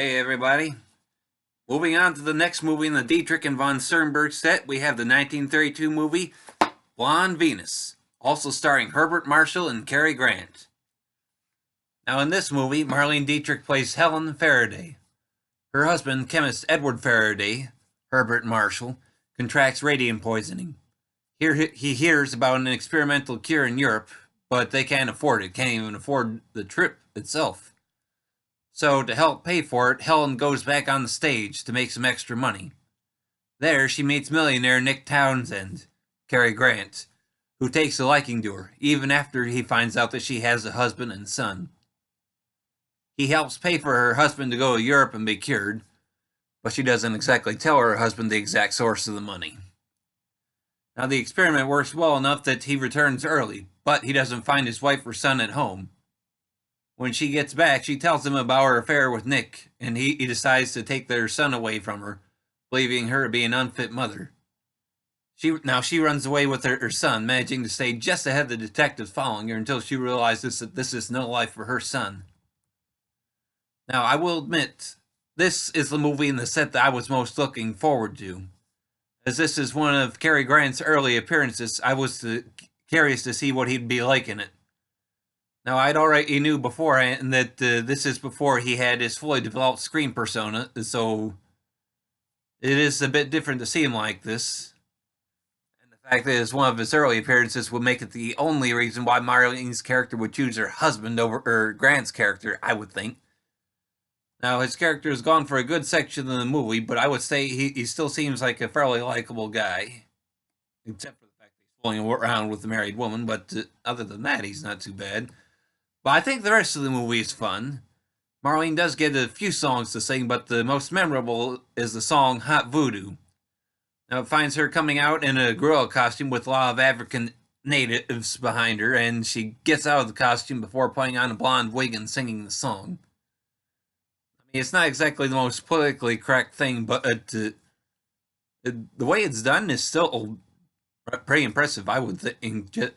Hey everybody. Moving on to the next movie in the Deitrich and von Sternberg set, we have the 1932 movie Blonde Venus, also starring Herbert Marshall and Cary Grant. Now in this movie, Marlene Dietrich plays Helen Faraday. Her husband, chemist Edward Faraday, Herbert Marshall, contracts radium poisoning. Here he hears about an experimental cure in Europe, but they can't afford it, can't even afford the trip itself. So, to help pay for it, Helen goes back on the stage to make some extra money. There, she meets millionaire Nick Townsend, Cary Grant, who takes a liking to her, even after he finds out that she has a husband and son. He helps pay for her husband to go to Europe and be cured, but she doesn't exactly tell her husband the exact source of the money. Now, the experiment works well enough that he returns early, but he doesn't find his wife or son at home. When she gets back, she tells him about her affair with Nick, and he decides to take their son away from her, believing her to be an unfit mother. She runs away with her son, managing to stay just ahead of the detectives following her until she realizes that this is no life for her son. Now, I will admit, this is the movie in the set that I was most looking forward to. As this is one of Cary Grant's early appearances, I was curious to see what he'd be like in it. Now, I'd already knew beforehand that this is before he had his fully developed screen persona, so it is a bit different to see him like this. And the fact that it's one of his early appearances would make it the only reason why Marlene's character would choose her husband over Grant's character, I would think. Now, his character has gone for a good section of the movie, but I would say he still seems like a fairly likable guy. Except for the fact that he's fooling around with a married woman, but other than that, he's not too bad. But I think the rest of the movie is fun. Marlene does get a few songs to sing, but the most memorable is the song Hot Voodoo. Now, it finds her coming out in a gorilla costume with a lot of African natives behind her, and she gets out of the costume before putting on a blonde wig and singing the song. I mean, it's not exactly the most politically correct thing, but the way it's done is still pretty impressive, I would think.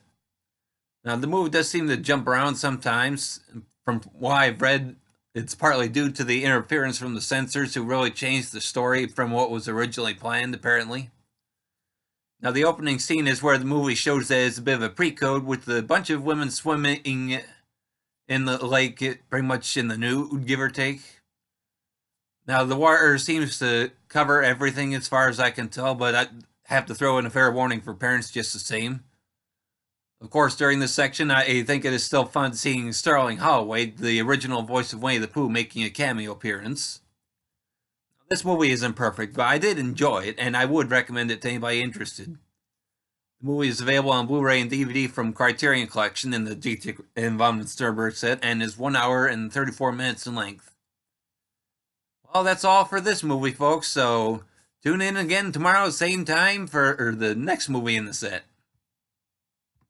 Now, the movie does seem to jump around sometimes. From what I've read, it's partly due to the interference from the censors who really changed the story from what was originally planned, apparently. Now, the opening scene is where the movie shows that it's a bit of a pre-code with a bunch of women swimming in the lake, pretty much in the nude, give or take. Now, the water seems to cover everything as far as I can tell, but I have to throw in a fair warning for parents just the same. Of course, during this section, I think it is still fun seeing Sterling Holloway, the original voice of Winnie the Pooh, making a cameo appearance. This movie isn't perfect, but I did enjoy it, and I would recommend it to anybody interested. The movie is available on Blu-ray and DVD from Criterion Collection in the Deitrich and von Sternberg set, and is 1 hour and 34 minutes in length. Well, that's all for this movie, folks, so tune in again tomorrow, same time, for the next movie in the set.